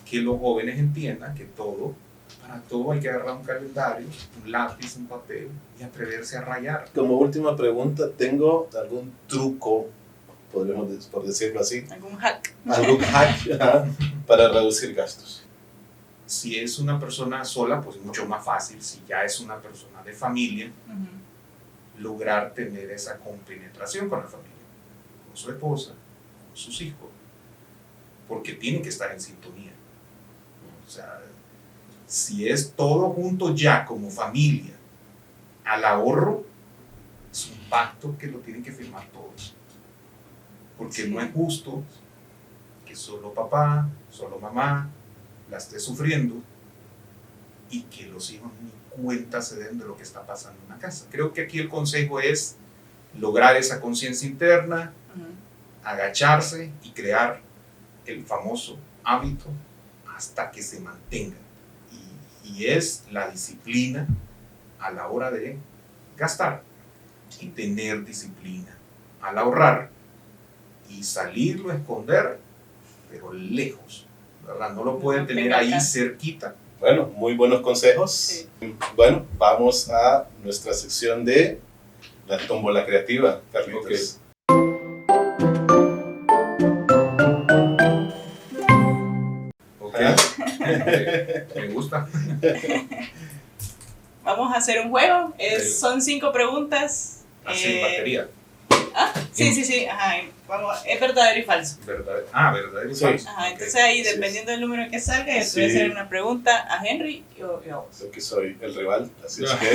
que los jóvenes entiendan que para todo hay que agarrar un calendario, un lápiz, un papel y atreverse a rayar. Como última pregunta, ¿tengo algún truco, podríamos por decirlo así? ¿Algún hack? ¿Algún hack para reducir gastos? Si es una persona sola, pues mucho más fácil. Si ya es una persona de familia, lograr tener esa compenetración con la familia, con su esposa, con sus hijos, porque tienen que estar en sintonía. O sea, si es todo junto ya como familia al ahorro, es un pacto que lo tienen que firmar todos. Porque no es justo que solo papá, solo mamá la esté sufriendo y que los hijos ni cuenta se den de lo que está pasando en la casa. Creo que aquí el consejo es lograr esa conciencia interna, agacharse y crear el famoso hábito hasta que se mantenga. Y es la disciplina a la hora de gastar y tener disciplina al ahorrar y salirlo a esconder, pero lejos, ¿verdad? No lo pueden tener ahí cerquita. Bueno, muy buenos consejos. Sí. Bueno, vamos a nuestra sección de la tómbola creativa, Carlitos. Ok, me gusta. Vamos a hacer un juego. Sí. Son 5 preguntas. Así, batería. Sí. Ajá, vamos, es verdadero y falso. Verdadero y Sí. falso. Ajá, Ok. entonces ahí, Así dependiendo del número que salga, yo te Sí. voy a hacer una pregunta a Henry y a vos. Yo que soy el rival, así es Ah. que,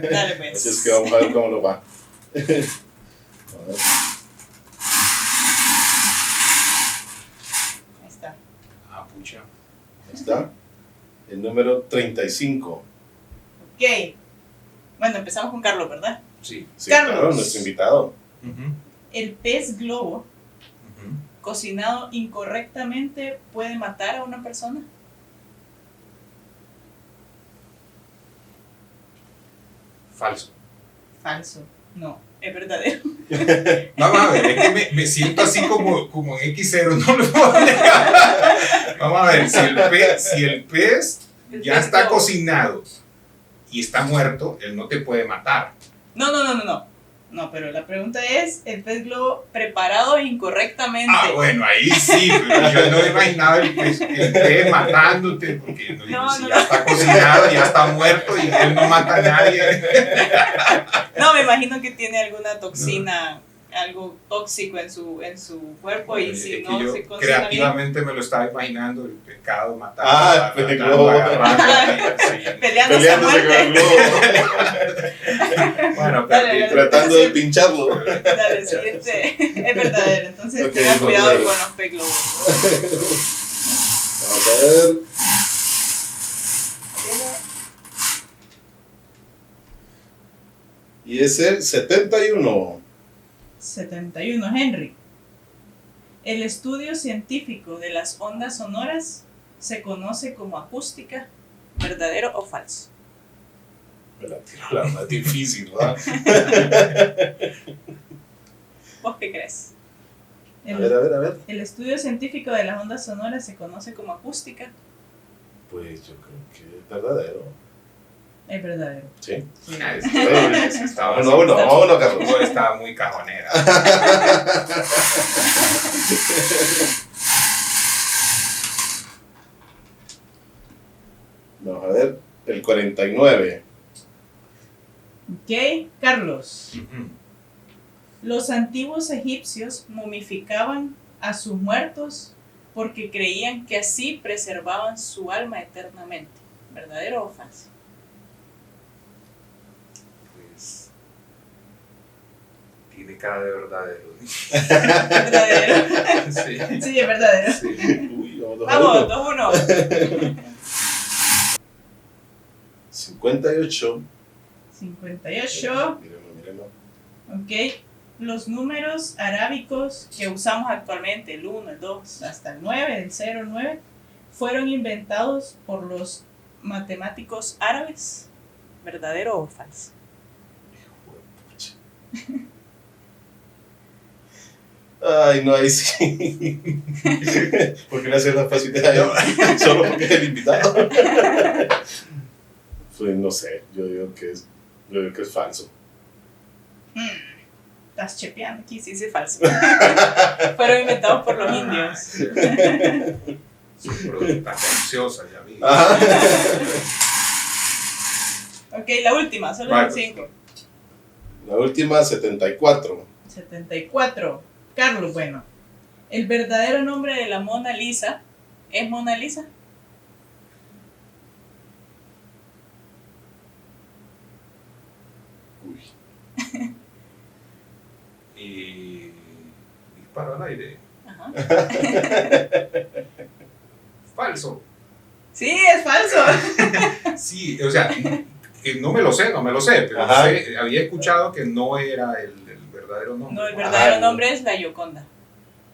Dale, pues. así es que vamos a ver cómo lo va. A ver, Ahí está. Pucha. ahí está. El número 35. Ok. Bueno, empezamos con Carlos, ¿verdad? Sí. Sí, Carlos. claro, nuestro invitado. Ujú, El pez globo ujú. cocinado incorrectamente puede matar a una persona. Falso. Falso. No, es verdadero. Vamos a ver, es que me siento así como en X0, no lo puedo negar. Vamos a ver, si el pez El ya pez está globo. cocinado y está muerto, él no te puede matar. No. No, pero la pregunta es, el pez globo preparado incorrectamente. Bueno, ahí sí, pero yo no imaginaba el pez matándote, porque si ya está cocinado, ya está muerto y él no mata a nadie. No, me imagino que tiene alguna toxina, algo tóxico en su cuerpo y si Es que no yo se cocina bien. creativamente me lo estaba imaginando, el pescado matando, Ah, el pez globo. agarrando, Peleándose a Peleándose con el muerte. globo, Bueno, Dale, pero tratando de pincharlo. Dale, siguiente. Es verdadero, entonces Ok, tengan es cuidado verdadero. con los pez globos. Vamos a ver. Y es el 71. 71, Henry. El estudio científico de las ondas sonoras se conoce como acústica, ¿verdadero o falso? Me la tiro la más difícil, ¿verdad? ¿Vos qué crees? A ver. El estudio científico de las ondas sonoras se conoce como acústica, Pues yo creo que es verdadero. es verdadero. Sí. Sí. estaba Vámonos, Carlos. estaba muy cajonera. Vamos a ver. El 49. Ok, Carlos. Ujú. Los antiguos egipcios momificaban a sus muertos porque creían que así preservaban su alma eternamente. ¿Verdadero o falso? Pues tiene cara de verdadero. ¿Verdadero? Sí. Sí, es verdadero. Sí. Uy, vamos Vamos, 2-1. 2-1. 58. 58. Mírenlo. Ok. Los números arábicos que usamos actualmente, el 1, el 2, hasta el 9, el 0, el 9, fueron inventados por los matemáticos árabes. ¿Verdadero o falso? Ay, no, ahí sí. ¿Por qué le hacen la facilidad yo? Solo porque es el invitado. Pues no sé, yo digo que es falso. Estás chepeando aquí, sí, es falso. Fueron inventados por los indios. Son productas gaseosas, ya vi. Ajá. Ok, la última, solo Vale. son 5. La última, 74. 74. Carlos, bueno. El verdadero nombre de la Mona Lisa es Mona Lisa. Uy. para el aire. Ajá. Falso. Sí, es falso. Sí, o sea, que no me lo sé, pero Ajá. había escuchado que no era el verdadero nombre. No, el verdadero nombre es la Gioconda.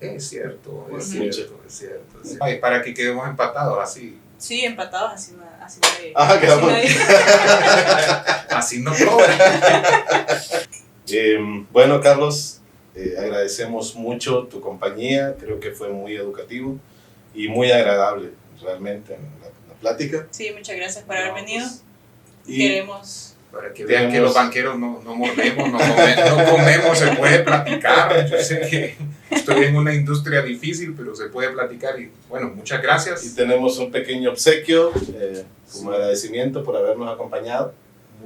Es cierto, es Ujú. cierto, es cierto. Ay, para que quedemos empatados, así. Sí, empatados, así nadie. Ah, quedamos. Así no cobra. Bueno, Carlos, agradecemos mucho tu compañía. Creo que fue muy educativo y muy agradable realmente la plática. Sí, muchas gracias por haber venido. Y Queremos. Para que vean que los banqueros no mordemos, no comemos, se puede platicar. Yo sé que estoy en una industria difícil, pero se puede platicar. Y bueno, muchas gracias. y tenemos un pequeño obsequio como Sí. agradecimiento por habernos acompañado.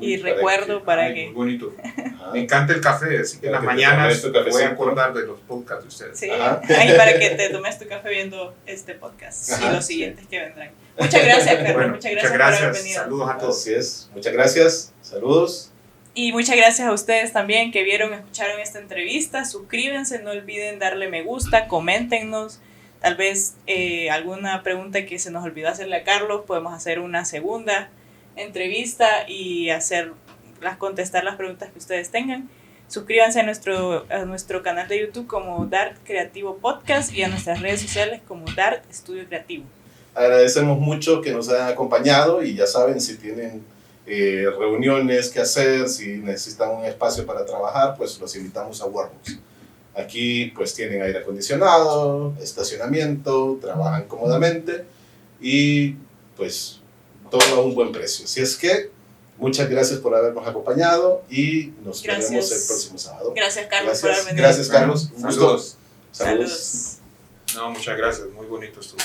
Y recuerdo para Ay, que. muy bonito. Ajá. Me encanta el café, así que en las Para que te mañanas tomes tu cafecito. voy a acordar de los podcasts de ustedes. Sí, Ajá. ahí para que te tomes tu café viendo este podcast Ajá. y los siguientes que vendrán. Muchas gracias, Carlos. Bueno, muchas gracias por haber venido. Saludos a todos. Así es. Muchas gracias. Saludos. Y muchas gracias a ustedes también que vieron, escucharon esta entrevista. Suscríbanse, no olviden darle me gusta, coméntenos. Tal vez alguna pregunta que se nos olvidó hacerle a Carlos, podemos hacer una segunda entrevista y contestar las preguntas que ustedes tengan. Suscríbanse a nuestro canal de YouTube como Dart Creativo Podcast y a nuestras redes sociales como Dart Estudio Creativo. Agradecemos mucho que nos hayan acompañado y ya saben, si tienen reuniones que hacer, si necesitan un espacio para trabajar, pues los invitamos a Workbox. Aquí pues tienen aire acondicionado, estacionamiento, trabajan cómodamente y pues todo a un buen precio. Así es que muchas gracias por habernos acompañado y nos Gracias. vemos el próximo sábado. Gracias, Carlos, por haber venido. Gracias, Carlos. Un gusto. Saludos. Saludos. Saludos. No, muchas gracias, muy bonito estuvo.